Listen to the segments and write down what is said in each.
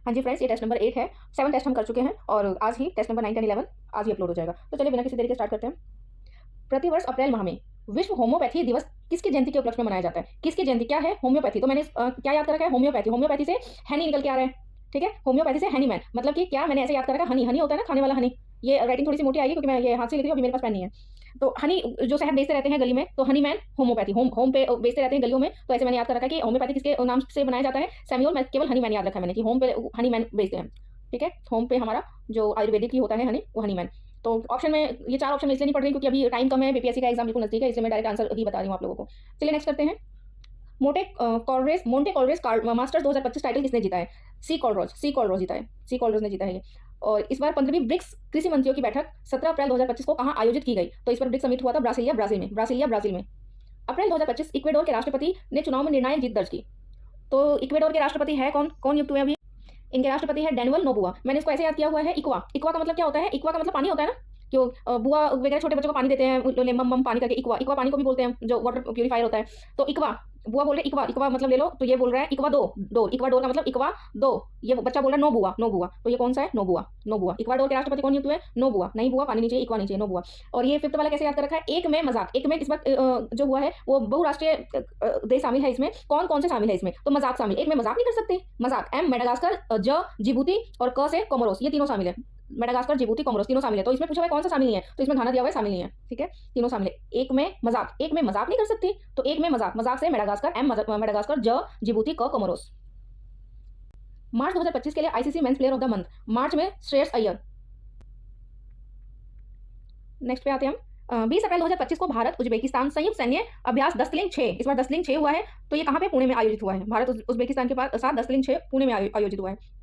हाँ जी फ्रेंड्स, ये test number 8 है। 7 टेस्ट हम कर चुके हैं और आज ही टेस्ट नंबर 9, 10, 11 आज ही अपलोड हो जाएगा। तो चलिए बिना किसी देरी के स्टार्ट करते हैं। प्रतिवर्ष अप्रैल माह में विश्व होम्योपैथी दिवस किसकी जयंती के उपलक्ष्य में मनाया जाता है? किसकी जयंती? क्या है होम्योपैथी? तो मैंने क्या याद कर रखा है? होम्योपैथी। होम्योपैथी से हनी निकल के आ रहा है, ठीक है। होम्योपैथी से हनी मैन, मतलब कि क्या मैंने ऐसे याद कर रखा है, हनी हनी होता है ना, खाने वाला हनी। ये राइटिंग थोड़ी सी मोटी आएगी क्योंकि मैं ये हाथ से लिख रही हूँ, अभी मेरे पास पेन नहीं है। तो हनी जो शहद बेचते रहते हैं गली में, तो Honey man homeopathy, home home पे बेचते रहते हैं गलियों में। तो ऐसे मैंने याद कर रखा है कि होम्योपैथी किसके नाम से बनाया जाता है? सैम्यूअल। मैं केवल हनी मैन याद रखा है मैंने कि होम पे हनी मैन बेचते हैं, ठीक है। होम पे हमारा जो आयुर्वेदिक ही होता है हनी, वो हनी मैन। तो ऑप्शन में ये 4 ऑप्शन में इसलिए नहीं पढ़ रही क्योंकि अभी टाइम कम है, बीपीएससी का एग्जाम बिल्कुल नजदीक है, इसलिए मैं डायरेक्ट आंसर ही बता रही हूँ आप लोगों को। चलिए नेक्स्ट करते हैं। मोंटे कॉलरेज मास्टर्स 2025 टाइटल किसने जीता है? सी कॉलरोज जीता है, सी कॉलरोज ने जीता है ये। और इस बार 15वीं ब्रिक्स कृषि मंत्रियों की बैठक 17 अप्रैल 2025 को कहाँ आयोजित की गई? तो इस पर ब्रिक्स समिट हुआ था ब्राजील में। अप्रैल 2025 इक्वेडोर के राष्ट्रपति ने चुनाव में निर्णायक जीत दर्ज की। तो इक्वेडोर के राष्ट्रपति है कौन? कौन नियुक्त हुए अभी? इनके राष्ट्रपति है डैनुअल नोबुआ। मैंने इसको ऐसे याद किया हुआ है, इक्वा। इक्वा का मतलब क्या होता है? इक्वा का मतलब पानी होता है ना, क्यों बुआ वगैरह छोटे बच्चों को पानी देते हैं मम मम पानी करके। इक्वा, इक्वा पानी को भी बोलते हैं जो वाटर प्यूरिफायर होता है। तो इक्वा, बुआ बोल रहे इक्वा, इक्वा मतलब ले लो। तो ये बोल रहा है इक्वा दो, इक्वाडोर का मतलब इक्वा दो। ये बच्चा बोल रहा है नो बुआ। तो ये कौन सा है? नो बुआ। इक्वाडोर के राष्ट्रपति कौन नियुक्त हुए? नो बुआ। नहीं बुआ पानी नीचे, इक्वा नीचे, नो बुआ। और ये फिफ्थ वाला कैसे याद कर रखा है? एक में मजाक। एक में इस बार जो हुआ है वो बहुराष्ट्रीय देश शामिल है इसमें। कौन कौन से शामिल है इसमें? तो मजाक शामिल। एक में मजाक नहीं कर सकते, मजाक। एम मेडागास्कर, ज जिबूती और क से कोमोरोस, ये तीनों शामिल है। मेडागास्कर, जिबूती, कोमोरोस तीनों शामिल है। तो इसमें पूछा हुआ कौन सा शामिल नहीं है? तो इसमें घाना दिया हुआ है शामिल नहीं है, ठीक है। तीनों शामिल है। एक में मजाक, एक में मजाक नहीं कर सकती। तो एक में मजाक, मजाक से मेडागास्कर, एम मेडागास्कर, ज जिबूती, क कोमोरोस। मार्च 2025 के लिए ICC men's player of the month मार्च में श्रेयस अय्यर। नेक्स्ट पे आते हैं हम। 20 अप्रैल 2025 को भारत उज्बेकिस्तान संयुक्त सैन्य अभ्यास दस्तलिंग 6, इस बार दस्तलिंग 6 हुआ है। तो ये कहाँ पे? पुणे में आयोजित हुआ है। भारत उज्बेकिस्तान के साथ दस्तलिंग 6 पुणे में आयोजित हुआ है।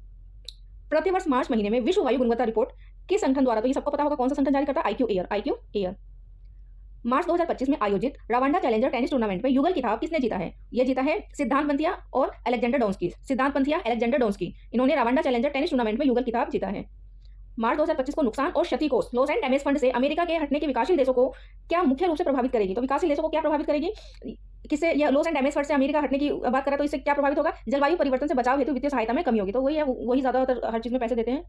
प्रतिवर्ष मार्च महीने में विश्व वायु गुणवत्ता रिपोर्ट किस संगठन द्वारा? तो ये सबको पता होगा कौन सा संगठन जारी करता है? IQ air. मार्च 2025 में आयोजित रवांडा चैलेंजर टेनिस टूर्नामेंट में युगल खिताब किसने जीता है? यह जीता है सिद्धांत पंथिया और अलेक्जेंडर डोंस्की। इन्होंने रवांडा चैलेंजर टेनिस टूर्नामेंट में युगल खिताब जीता है। मार्च 2025 को नुकसान और क्षति कोष लॉस एंड डैमेज फंड से अमेरिका के हटने के विकासशील देशों को क्या मुख्य रूप से प्रभावित करेगी? तो विकासशील देशों को क्या प्रभावित करेगी? किससे? यह लॉस एंड डैमेज फंड से अमेरिका हटने की बात करें तो इससे क्या प्रभावित होगा? जलवायु परिवर्तन से बचाव हेतु वित्तीय सहायता में कमी होगी। तो वही ज्यादातर हर चीज में पैसे देते हैं।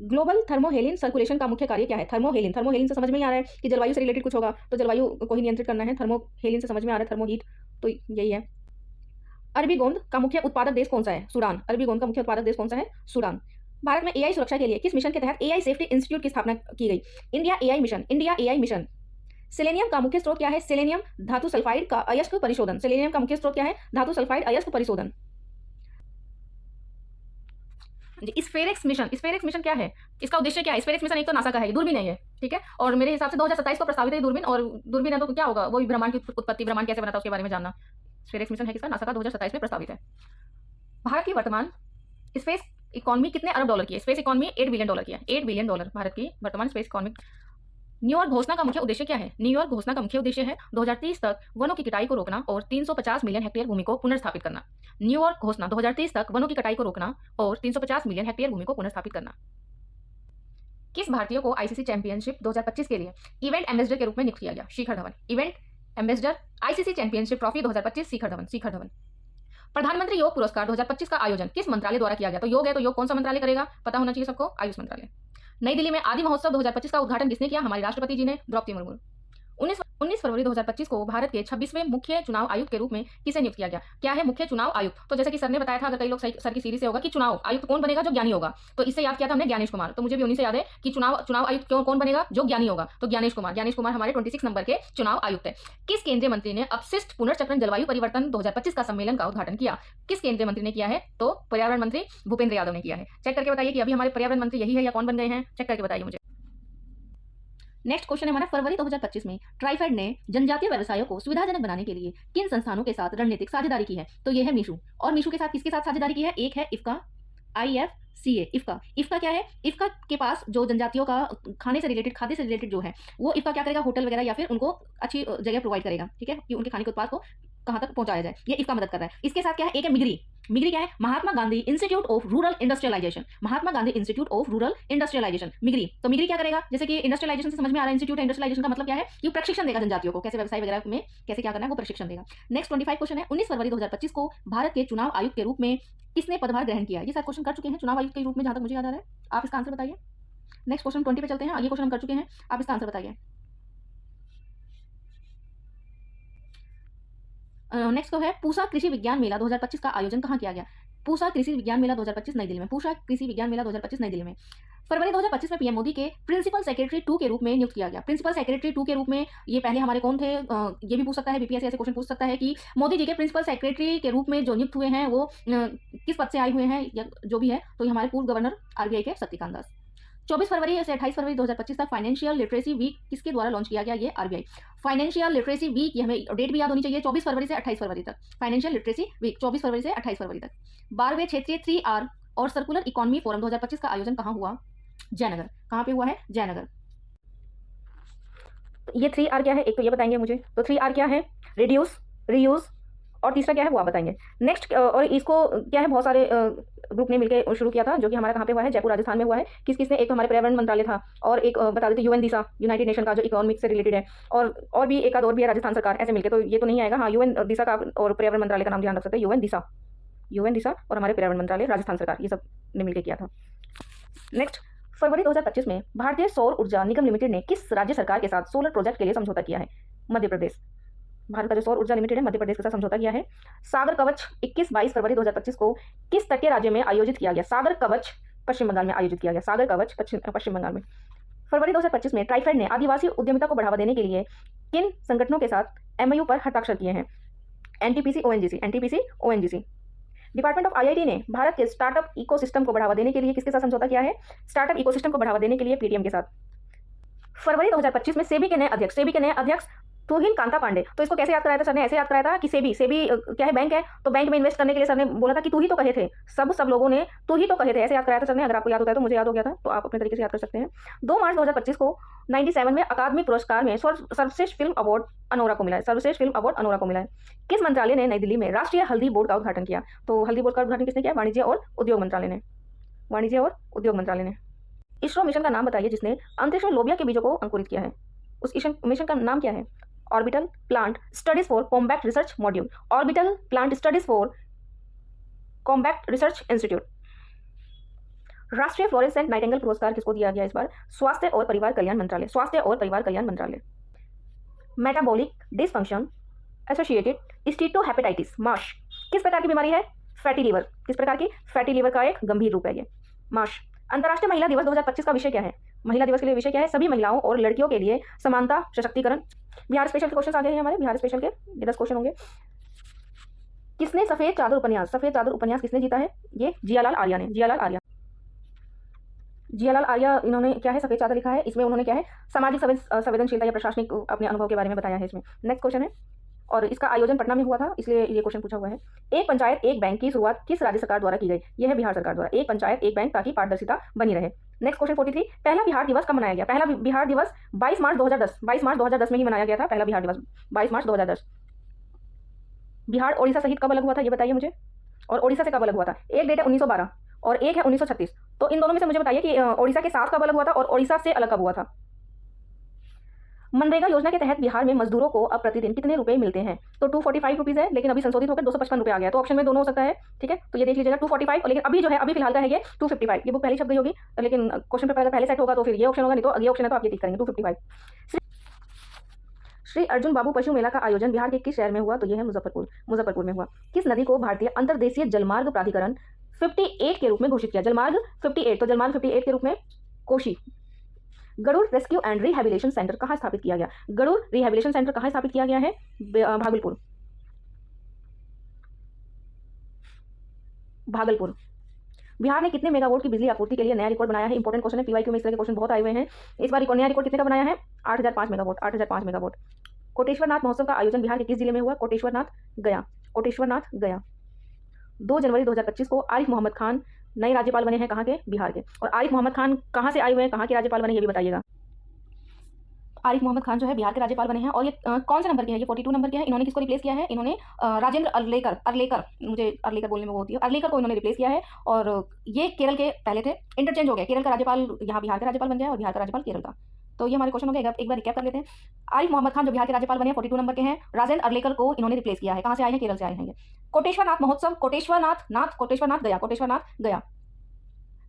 ग्लोबल थर्मोहेलिन सर्कुलेशन का मुख्य कार्य क्या है? थर्मोहेलिन से समझ में ही आ रहा है कि जलवायु से रिलेटेड कुछ होगा, तो जलवायु को ही नियंत्रित करना है। थर्मोहेलिन से समझ में आ रहा है थर्मोहीट, तो यही है। अरबी गोंद का मुख्य उत्पादक देश कौन सा है? सूडान। अरबी गोंद का मुख्य उत्पादक देश कौन सा है? सूडान। भारत में एआई सुरक्षा के लिए किस मिशन के तहत एआई सेफ्टी इंस्टीट्यूट की स्थापना की गई? India AI mission. सेलेनियम का मुख्य स्रोत क्या है? सेलेनियम धातु सल्फाइड का अयस्क परिशोधन। सेलेनियम का मुख्य स्रोत क्या है? धातु सल्फाइड अयस्क परिशोधन। स्फेरिक्स मिशन क्या है? इसका उद्देश्य क्या है? स्फेरिक्स मिशन एक तो नासा का है, दूरबीन है, ठीक है। और मेरे हिसाब से 2027 को प्रस्तावित है दूरबीन। और दूरबीन है तो क्या होगा? वो भी ब्रह्मांड की उत्पत्ति, ब्रह्मांड कैसे बना था उसके बारे में जानना। स्फेरिक्स मिशन है किसका? नासा का, 2027 में प्रस्तावित है। भारत की वर्तमान स्पेस इकोनॉमी कितने अरब डॉलर की है? स्पेस इकोनॉमी $8 बिलियन की है। $8 बिलियन भारत की वर्तमान स्पेस इकोनॉमी। न्यूयॉर्क घोषणा का मुख्य उद्देश्य क्या है? न्यूयॉर्क घोषणा का मुख्य उद्देश्य है 2030 तक वनों की कटाई को रोकना और 350 मिलियन हेक्टेयर भूमि को पुनर्स्थापित करना। न्यूयॉर्क घोषणा 2030 तक वनों की कटाई को रोकना और 350 मिलियन हेक्टेयर भूमि को पुनर्स्थापित करना। किस भारतीय को आईसीसी चैंपियनशिप 2025 के लिए इवेंट एम्बेसडर के रूप में नियुक्त किया गया? Shikhar Dhawan. Event ambassador ICC championship trophy 2025 Shikhar Dhawan. प्रधानमंत्री योग पुरस्कार 2025 का आयोजन किस मंत्रालय द्वारा किया गया? तो योग है तो योग कौन सा मंत्रालय करेगा? पता होना चाहिए सबको, आयुष मंत्रालय। नई दिल्ली में आदि महोत्सव 2025 का उद्घाटन किसने किया? हमारे राष्ट्रपति जी ने, द्रौपदी मुर्मू। 19 फरवरी 2025 को भारत के 26वें मुख्य चुनाव आयुक्त के रूप में किसे नियुक्त किया गया? क्या है मुख्य चुनाव आयुक्त? तो जैसे कि सर ने बताया था, अगर कई लोग सर की सीरीज से होगा कि चुनाव आयुक्त कौन बनेगा? जो ज्ञानी होगा। तो इससे याद किया था हमने ज्ञानेश कुमार। तो मुझे भी उन्हीं से याद है कि चुनाव आयुक्त कौन बनेगा? जो ज्ञानी होगा। तो ज्ञानेश कुमार हमारे 26 नंबर के चुनाव आयुक्त है। किस केंद्रीय मंत्री ने अपशिष्ट पुनर्चक्रण जलवायु परिवर्तन 2025 का सम्मेलन का उद्घाटन किया? किस केंद्रीय मंत्री ने किया है? तो पर्यावरण मंत्री भूपेंद्र यादव ने किया है। चेक करके बताइए कि अभी हमारे पर्यावरण मंत्री यही है या कौन बन गए हैं? चेक करके बताइए मुझे। नेक्स्ट क्वेश्चन है हमारा, फरवरी 2025 में ट्राइफेड ने जनजातीय व्यवसायों को सुविधाजनक बनाने के लिए किन संस्थानों के साथ रणनीतिक साझेदारी की है? तो ये है मीशू। और मीशू के साथ किसके साथ साझेदारी की है? एक है इफ्का, IFCA। इफ्का क्या है? इफ्का के पास जो जनजातियों का खाने से रिलेटेड जो है, वो इफ्का क्या करेगा? होटल वगैरह या फिर उनको अच्छी जगह प्रोवाइड करेगा, ठीक है, कि उनके खाने के उत्पाद को कहाँ तक पहुंचाया जाए, ये इसका मदद कर रहा है। इसके साथ क्या है, एक है मिगरी। मिगरी क्या है, Mahatma Gandhi institute of rural industrialisation, Mahatma Gandhi institute of rural industrialisation, MGIRI. तो मिगरी क्या करेगा, जैसे कि इंडस्ट्रियलाइजेशन से समझ में आ रहा है, इंस्टीट्यूट इंडस्ट्रियलाइजेशन का मतलब क्या है कि प्रशिक्षण देगा जनजातियों को, कैसे व्यवसाय वगैरह में कैसे क्या करना है वो प्रशिक्षण देगा। नेक्स्ट 25 क्वेश्चन है, 19 फरवरी 2025 को भारत के चुनाव आयुक्त के रूप में किसने पदभार ग्रहण किया। ये सारे क्वेश्चन कर चुके हैं चुनाव आयुक्त के रूप में, जहां तक मुझे याद आ रहा है। आप इसका आंसर बताइए। नेक्स्ट क्वेश्चन 20 पे चलते हैं, ये क्वेश्चन हम कर चुके हैं, आप इसका आंसर बताइए। नेक्स्ट तो है पूसा कृषि विज्ञान मेला 2025 का आयोजन कहाँ किया गया। पूसा कृषि विज्ञान मेला 2025 नई दिल्ली में, पूसा कृषि विज्ञान मेला 2025 नई दिल्ली में। फरवरी 2025 में पीएम मोदी के प्रिंसिपल सेक्रेटरी 2 के रूप में नियुक्त किया गया। प्रिंसिपल सेक्रेटरी 2 के रूप में ये पहले हमारे कौन थे, ये भी पूछ सकता है, बीपीएससी ऐसे क्वेश्चन पूछ सकता है कि मोदी जी के प्रिंसिपल सेक्रेटरी के रूप में जो नियुक्त हुए हैं वो किस पद से आए हुए हैं या जो भी है, तो ये हमारे पूर्व गवर्नर आरबीआई के शक्तिकांत दास। 24 फरवरी से 28 फरवरी 2025 तक फाइनेंशियल लिटरेसी वीक किसके द्वारा लॉन्च किया गया, ये आरबीआई। फाइनेंशियल लिटरेसी वीक, ये हमें डेट भी याद होनी चाहिए, 24 फरवरी से 28 फरवरी तक फाइनेंशियल लिटरेसी वीक, 24 फरवरी से 28 फरवरी तक। 12वें क्षेत्रीय 3R और सर्कुलर इकोनॉमी फोरम 2025 का आयोजन कहाँ हुआ, जयनगर। कहाँ पे हुआ है, जयनगर। ये 3R क्या है, एक तो ये बताएंगे मुझे, तो 3R क्या है, रिड्यूस, रीयूज, और तीसरा क्या है वो आप बताएंगे। नेक्स्ट, और इसको क्या है, बहुत सारे ग्रुप ने मिलकर शुरू किया था, जो कि हमारा कहाँ पे हुआ है, जयपुर राजस्थान में हुआ है। किस किसने, एक तो हमारे पर्यावरण मंत्रालय था, और एक बता देते यूएन दिशा, यूनाइटेड नेशन का, जो इकोनॉमिक से रिलेटेड है, और भी एक आध और भी है, राजस्थान सरकार, ऐसे मिलकर, तो ये तो नहीं आएगा। हाँ, यूएन दिशा का और पर्यावरण मंत्रालय का नाम ध्यान रख सकते हैं, यूएन दिशा, यूएन दिशा, और हमारे पर्यावरण मंत्रालय राजस्थान सरकार, ये सब ने मिलकर किया था। नेक्स्ट, फरवरी 2025 में भारतीय सौर ऊर्जा निगम लिमिटेड ने किस राज्य सरकार के साथ सोलर प्रोजेक्ट के लिए समझौता किया है, मध्य प्रदेश। भारत का जो सौर ऊर्जा लिमिटेड है, मध्य प्रदेश के साथ समझौता किया है। सागर कवच 21-22 फरवरी 2025 को किस तटीय राज्य में आयोजित किया गया, सागर कवच पश्चिम बंगाल में आयोजित किया गया, सागर कवच पश्चिम बंगाल में। फरवरी 2025 में ट्राइफेड ने आदिवासी उद्यमिता को बढ़ावा देने के लिए किन संगठनों के साथ एमओयू पर हस्ताक्षर किए हैं, NTPC ONGC, NTPC ONGC. Department of IIT ने भारत के स्टार्टअप इकोसिस्टम को बढ़ावा देने के लिए किसके साथ समझौता किया है, स्टार्टअप इकोसिस्टम को बढ़ावा देने के लिए पेटीएम के साथ। फरवरी 2025 में सेबी के नए अध्यक्ष तुहिन कांता पांडे, तो इसको कैसे याद कराया था सर ने, ऐसे याद कराया था कि सेबी क्या है, बैंक है, तो बैंक में इन्वेस्ट करने के लिए सर ने बोला था कि तू ही तो कहे थे, सब लोगों ने तू ही तो कहे थे, ऐसे याद कराया था सर ने। अगर आपको याद होता है तो मुझे याद हो गया था, तो आप अपने तरीके से याद कर सकते हैं। 2 मार्च 2025 को 97 में अकादमी पुरस्कार में सर्वश्रेष्ठ फिल्म अवार्ड अनोरा को मिला है, सर्वश्रेष्ठ फिल्म अवार्ड अनोरा को मिला है। किस मंत्रालय ने नई दिल्ली में राष्ट्रीय हल्दी बोर्ड का उद्घाटन किया, तो हल्दी बोर्ड का उद्घाटन किसने किया, वाणिज्य और उद्योग मंत्रालय ने, वाणिज्य और उद्योग मंत्रालय ने। इसरो मिशन का नाम बताइए जिसने अंतरिक्ष में लोबिया के बीजों को अंकुरित किया है, उस मिशन का नाम क्या है, orbital plant studies for combat research module, orbital plant studies for combat research institute. राष्ट्रीय फ्लोरेसेंट नाइटिंगेल पुरस्कार किसको दिया गया इस बार, स्वास्थ्य और परिवार कल्याण मंत्रालय, स्वास्थ्य और परिवार कल्याण मंत्रालय। मेटाबॉलिक डिसफंक्शन एसोसिएटेड स्टीटोहेपेटाइटिस माश किस प्रकार की बीमारी है, फैटी लीवर, किस प्रकार की, फैटी लीवर का एक गंभीर रूप है ये माश। अंतर्राष्ट्रीय महिला दिवस 2025 का विषय क्या है, महिला दिवस के लिए विषय क्या है, सभी महिलाओं और लड़कियों के लिए समानता सशक्तिकरण। बिहार स्पेशल के क्वेश्चन आ गए हैं हमारे, बिहार स्पेशल के 10 क्वेश्चन होंगे। किसने सफेद चादर उपन्यास किसने जीता है, ये जियालाल आर्या ने, जियालाल आर्या इन्होंने क्या है, सफेद चादर लिखा है, इसमें उन्होंने क्या है, सामाजिक संवेदनशीलता या प्रशासनिक अपने अनुभव के बारे में बताया है इसमें। नेक्स्ट क्वेश्चन है, और इसका आयोजन पटना में हुआ था, इसलिए ये क्वेश्चन पूछा हुआ है। एक पंचायत एक बैंक की शुरुआत किस राज्य सरकार द्वारा की गई, यह है बिहार सरकार द्वारा, एक पंचायत एक बैंक, ताकि पारदर्शिता बनी रहे। नेक्स्ट क्वेश्चन 43, पहला बिहार दिवस कब मनाया गया, पहला बिहार दिवस 22 मार्च 2010 में ही मनाया गया था, पहला बिहार दिवस 22 मार्च 2010। बिहार ओडिशा सहित कब अलग हुआ था ये बताइए मुझे, और ओडिशा से कब अलग हुआ था, एक डेट है 1912 और एक है 1936, तो इन दोनों में से मुझे बताइए कि ओडिशा के साथ कब अलग हुआ था और ओडिशा से अलग कब हुआ था। मनरेगा योजना के तहत बिहार में मजदूरों को अब प्रतिदिन कितने रुपए मिलते हैं, तो 245 रुपीज़ है, लेकिन अभी संशोधित होकर 255 रुपये आ गया, तो ऑप्शन में दोनों हो सकता है, ठीक है, तो ये देख लीजिएगा 245, लेकिन अभी जो है अभी फिलहाल का है ये 255, ये बुक पहले छप गई होगी, लेकिन क्वेश्चन पेपर अगर पहले सेट होगा तो फिर ये ऑप्शन होगा, नहीं तो ये ऑप्शन है तो आप ये टिक करेंगे 255। श्री अर्जुन बाबू पशु मेला का आयोजन बिहार के किस शहर में हुआ, तो ये है मुजफ्फरपुर में हुआ। किस नदी को भारतीय अंतर्देशीय जलमार्ग प्राधिकरण 58 के रूप में घोषित किया, जलमार्ग 58, तो जलमार्ग 58 के रूप में Koshi. Garud rescue and rehabilitation centre कहाँ स्थापित किया गया, गरुड़ रिहैबिलिटेशन सेंटर कहाँ स्थापित किया गया है, भागलपुर। बिहार ने कितने मेगावाट की बिजली आपूर्ति के लिए नया रिकॉर्ड बनाया है, इंपॉर्टेंट क्वेश्चन है, पीवाईक्यू में इस तरह के क्वेश्चन बहुत आए हुए हैं। इस बार नया रिकॉर्ड कितने का बनाया है, 8005 मेगावाट, 8005 मेगावाट। कोटेश्वरनाथ महोत्सव का आयोजन बिहार के किस जिले में हुआ, कोटेश्वरनाथ गया। 2 जनवरी 2025 को आरिफ मोहम्मद खान नए राज्यपाल बने हैं, कहाँ के, बिहार के। और आरिफ मोहम्मद खान कहाँ से आए हुए हैं, कहाँ के राज्यपाल बने ये भी बताइएगा। आरिफ मोहम्मद खान जो है बिहार के राज्यपाल बने हैं और ये कौन से नंबर के हैं? ये 42 नंबर के हैं। इन्होंने किसको रिप्लेस किया है? इन्होंने राजेंद्र अर्लेकर, मुझे अर्लेकर बोलने में वो होती है, अर्लेकर को इन्होंने रिप्लेस किया है और ये केरल के पहले थे, इंटरचेंज हो गए। केरल का राज्यपाल यहाँ बिहार का राज्यपाल बन गया और बिहार का राज्यपाल केरल का। तो ये हमारे क्वेश्चन हो गए। एक बार रिकैप कर लेते हैं। आरिफ मोहम्मद खान जो बिहार के राज्यपाल बने हैं 42 नंबर के हैं। राजेंद्र अर्लेकर को इन्होंने रिप्लेस किया है। कहाँ से आए हैं? केरल से आए हैं ये। कोटेश्वर नाथ महोत्सव, कोटेश्वर नाथ गया।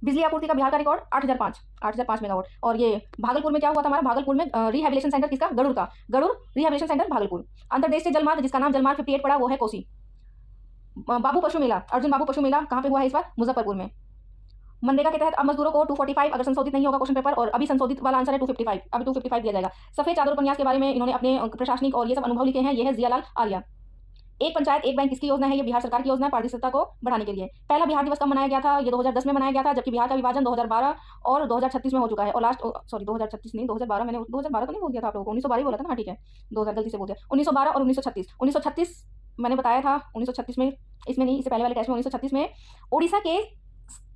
बिजली आपूर्ति का बिहार का रिकॉर्ड 8,005 मेगावाट। और ये भागलपुर में क्या हुआ था हमारा? भागलपुर में रिहेबिलिटेशन सेंटर किसका? गरुड़ का। Garud rehabilitation centre Bhagalpur. अंतरदेशीय जलमार्ग जिसका नाम जलमार्ग 58 पड़ा वो है कोसी। बाबू पशु मेला, अर्जुन बाबू पशु मेला कहाँ पे हुआ है इस बार? मुजफ्फरपुर में। मनरेगा के तहत अब मजदूरों को 245 अगर संशोधित नहीं होगा क्वेश्चन पेपर, और अभी संशोधित वाला आंसर है 255, अभी 255 दिया जाएगा। सफेद चादर उपन्यास के बारे में इन्होंने अपने प्रशासनिक और ये सब अनुभव लिखे हैं। ये है जियालाल आर्या। एक पंचायत एक बैंक किसकी योजना है? ये बिहार सरकार की योजना है पारदर्शिता को बढ़ाने के लिए। पहला बिहार दिवस कब मनाया गया था? ये 2010 में मनाया गया था, जबकि बिहार का विभाजन 2012 और 2036 में हो चुका है। और लास्ट 2036 नहीं, 2012 मैंने 2012 तो नहीं बोल दिया था आप लोगों को? 1912 बोला था ना? हाँ ठीक है, 2000 गलती से बोल दिया। 1912 और 1936 मैंने बताया था। 1936 में, इसमें नहीं, इससे पहले वाले टेस्ट में 1936 में उड़ीसा के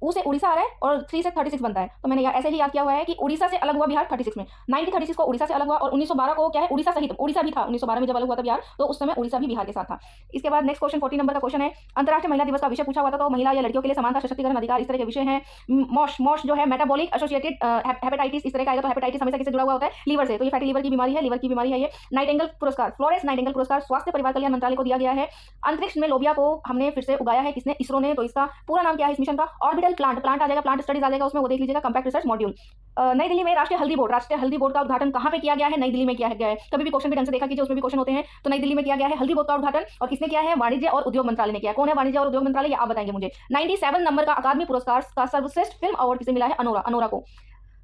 ऊ से उड़ीसा आ रहा है और 3 से 36 बनता है, तो मैंने ऐसे ही याद किया हुआ है कि उड़ीसा से अलग हुआ बिहार 36 में। 1936 को उड़ीसा से अलग हुआ और 1912 को क्या है? उड़ीसा सहित, उड़ीसा भी था 1912 में जब अलग हुआ था बिहार, तो उस समय उड़ीसा भी बिहार के साथ था। इसके बाद नेक्स्ट क्वेश्चन 40 नंबर का क्वेश्चन है। अंतर्राष्ट्रीय महिला दिवस का विषय पूछा हुआ था, तो महिला या लड़कियों के लिए समानता, सशक्तिकरण, अधिकार, इस तरह के विषय हैं। मॉश जो है मेटाबॉलिक एसोसिएटेड हेपेटाइटिस, इस तरह का आएगा। तो हेपेटाइटिस हमेशा किससे जुड़ा हुआ होता है? लीवर से, तो ये फैटी लीवर की बीमारी है, लीवर की बीमारी है ये। नाइटिंगेल पुरस्कार, फ्लोरेंस नाइटिंगेल पुरस्कार स्वास्थ्य परिवार कल्याण मंत्रालय को दिया गया है। अंतरिक्ष में लोबिया को हमने फिर से उगाया है, किसने? इसरो ने। तो इसका पूरा नाम क्या है इस मिशन का? ऑर्बिटल प्लांट आ जाएगा, प्लांट स्टडीज आ जाएगा उसमें, वो देख लीजिएगा। Compact research module. नई दिल्ली में राष्ट्रीय हल्दी बोर्ड का उद्घाटन कहाँ पे किया गया है? नई दिल्ली में किया गया है। कभी भी क्वेश्चन भी ढंग से देखा कीजिए, उसमें भी क्वेश्चन होते हैं। तो नई दिल्ली में किया गया है हल्दी बोर्ड का उद्घाटन, और किसने किया है? वाणिज्य और उद्योग मंत्रालय ने किया। कौन है वाणिज्य और उद्योग मंत्रालय? ये आप बताएंगे मुझे। 97 नंबर का अकादमी पुरस्कार का सर्वश्रेष्ठ फिल्म अवार्ड किसे मिला है? अनोरा को।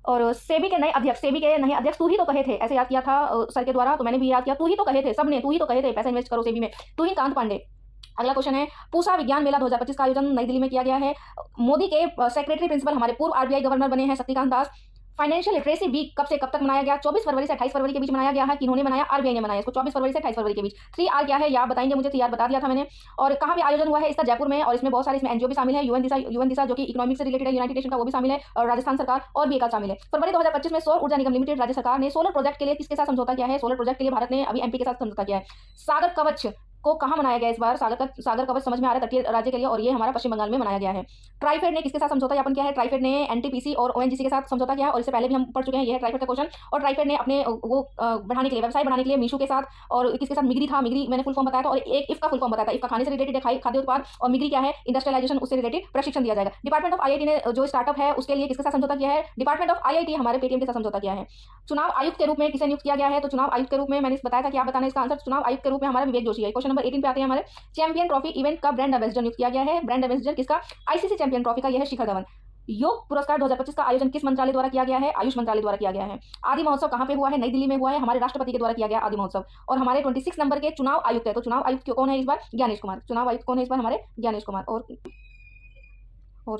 और सेबी के नए अध्यक्ष तू ही तो कहे थे, ऐसे याद किया था सर के द्वारा, तो मैंने भी याद किया। तू ही तो कहे थे, सबने तू ही तो कहे थे पैसा इन्वेस्ट करो सेबी में, तू ही कांत पांडे। अगला क्वेश्चन है, पूसा विज्ञान मेला 2025 का आयोजन नई दिल्ली में किया गया है। मोदी के सेक्रेटरी प्रिंसिपल हमारे पूर्व आरबीआई गवर्नर बने हैं Shaktikanta Das. Financial literacy week कब से कब तक मनाया गया? 24 फरवरी से 28 फरवरी के बीच मनाया गया है। किन्होंने मनाया? आरबीआई ने मनाया इसको 24 फरवरी से 28 फरवरी के बीच। 3R क्या है? ये आप बताएंगे मुझे। 3R बता दिया था मैंने। और कहाँ पे आयोजन हुआ है इसका? जयपुर में। और इसमें बहुत सारे इसमें एनजीओ भी शामिल है। यूएन दिशा जो कि इकोनॉमिक से रिलेटेड है, यूनाइटेड नेशन का, वो भी शामिल है। और राजस्थान सरकार और भी एक शामिल है। फरवरी 2025 में सौर ऊर्जा निगम लिमिटेड राज्य सरकार ने सोलर प्रोजेक्ट के लिए किसके साथ समझौता किया है? सोलर प्रोजेक्ट के लिए भारत ने अभी एमपी के साथ समझौता किया है। सागर कवच को कहाँ मनाया गया इस बार? सागर कवच समझ में आ रहा है, तटीय राज्य के लिए, और ये हमारा पश्चिम बंगाल में मनाया गया है। ट्राइफेड ने किसके साथ समझौता ज्ञापन किया है? ट्राइफेड ने एनटीपीसी और ओएनजीसी के साथ समझौता किया है, और इससे पहले भी हम पढ़ चुके हैं, ये है ट्राइफेड का क्वेश्चन। और ट्राइफेड ने अपने वो बढ़ाने के लिए, व्यवसाय बढ़ाने के लिए मीशो के साथ, और किसके साथ? मिग्री था, मिग्री मैंने फुल फॉर्म बताया था, और एक इफ का फुल फॉर्म बताया था। इफ का खाने से रिलेटेड है, खाद्य उत्पाद, और मिग्री क्या है? इंडस्ट्रियलाइजेशन, उससे रिलेटेड प्रशिक्षण दिया जाएगा। डिपार्टमेंट ऑफ आईआईटी ने जो स्टार्टअप है उसके लिए किसके साथ समझौता किया है? डिपार्टमेंट ऑफ आईआईटी हमारे पेटीएम के साथ समझौता किया है। चुनाव आयुक्त के रूप में किसे नियुक्त किया गया है? तो चुनाव आयुक्त के रूप में मैंने बताया था कि आप बताना इसका आंसर। चुनाव आयुक्त के रूप में हमारा विवेक जोशी है। क्वेश्चन नंबर 18 पे आते हैं हमारे। चैंपियन ट्रॉफी इवेंट का ब्रांड एम्बेसडर नियुक्त किया गया है। ब्रांड एम्बेसडर किसका? आईसीसी चैंपियन ट्रॉफी का यह है शिखर धवन। योग पुरस्कार 2025 का आयोजन किस मंत्रालय द्वारा किया गया है? आयुष मंत्रालय द्वारा किया गया है। आदि महोत्सव कहाँ पे हुआ है? नई दिल्ली में हुआ है, हमारे राष्ट्रपति के द्वारा किया गया आदि महोत्सव। और हमारे 26 नंबर के चुनाव आयुक्त है, तो चुनाव आयुक्त कौन है इस बार? ज्ञानेश कुमार। चुनाव आयुक्त कौन है इस बार? हमारे ज्ञानेश कुमार। और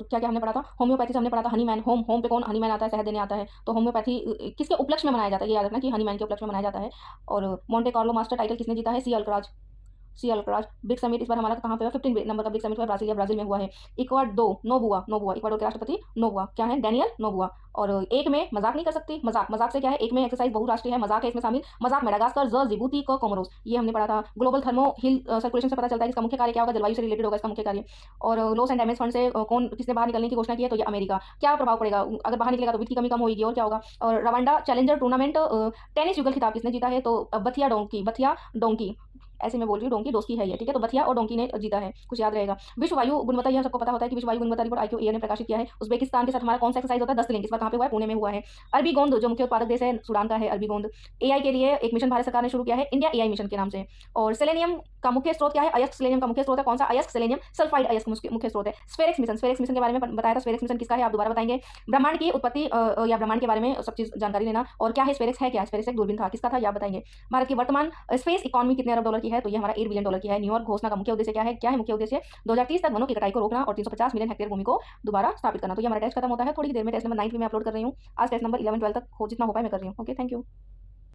क्या क्या हमने पढ़ा था? होम्योपैथी से हमने पढ़ा था हनीमैन। होम पे कौन हनीमैन आता है? शहद देने आता है। तो होम्योपैथी किसके उपलक्ष्य में मनाया जाता है? ये याद रखना कि हनीमैन के उपलक्ष्य में मनाया जाता है। और मोंटे कार्लो मास्टर टाइटल किसने जीता है? सी अल्कराज। ब्रिक्स समिट इस बार हमारा कहाँ पे हुआ? 15 नंबर का ब्रिक्स समिट हुआ ब्राजील में हुआ है। इक्वाडोर इक्वाडोर के राष्ट्रपति नोबुआ क्या है? डैनियल नोबुआ। और एक में मजाक नहीं कर सकती, मजाक से क्या है? एक में एक्सरसाइज बहुराष्ट्रीय है, मजाक है इसमें शामिल। मजाक मेडागास्कर, जिबूती को कोमोरोस, ये हमने पढ़ा था। ग्लोबल थर्मो हिल सर्कुलेशन से पता चलता है कि इसका मुख्य कार्य क्या होगा? जलवायु से रिलेटेड होगा इसका मुख्य कार्य। और लॉस एंड डैमेज फंड से किसने बाहर निकलने की घोषणा की है? तो ये अमेरिका। क्या प्रभाव पड़ेगा अगर बाहर निकलेगा? तो वित्त की कमी कम होगी, और क्या होगा? और रवांडा चैलेंजर टूर्नामेंट टेनिस युगल खिताब किसने जीता है? तो बथिया डोंकी ऐसे मैं बोल रही हूँ, डोंकी दोस्ती है ये, ठीक है। तो बथिया और डोंकी ने जीता है, कुछ याद रहेगा। विश्व वायु गुणवत्ता, यह सबको पता होता है कि विश्व वायु गुणवत्ता रिपोर्ट IQAir ने प्रकाशित किया है। उज्बेकिस्तान के साथ हमारा कौन सा एक्सरसाइज होता है? 10 लिंक, इस बार कहाँ पे हुआ है? पुणे में हुआ है। अरबी गोंद जो मुख्य उत्पादक देश है सूडान का है अरबी गोंद। AI के लिए एक मिशन भारत सरकार ने शुरू किया है, इंडिया AI मिशन के नाम से। और सेलेनियम का मुख्य स्रोत क्या है? अयस्क सेलेनियम का मुख्य स्रोत है। कौन सा? अयस्क सेलेनियम सल्फाइड अयस्क मुख्य स्रोत है। स्फेरिक्स मिशन के बारे में बताया था। स्फेरिक्स मिशन किसका है? आप दोबारा बताएंगे। ब्रह्मांड की उत्पत्ति या ब्रह्मांड के बारे में सब चीज जानकारी लेना। और क्या है स्फेरिक्स? है क्या? स्फेरिक्स एक दूरबीन था, किसका था? ये आप बताएंगे। भारत की वर्तमान स्पेस इकोनॉमी कितने अरब डॉलर की है? तो ये हमारा $8 बिलियन की है। न्यूयॉर्क घोषणा का मुख्य उद्देश्य क्या है? मुख्य उद्देश्य 2030 तक वनों की कटाई को रोकना और 350 मिलियन हेक्टेयर भूमि को दोबारा स्थापित करना। तो ये हमारा टेस्ट खत्म होता है। थोड़ी देर में टेस्ट नंबर 9 में अपलोड कर रही हूँ। आज टेस्ट नंबर 11 12 तक हो जितना हो पाए मैं कर रही हूँ। Okay, thank you.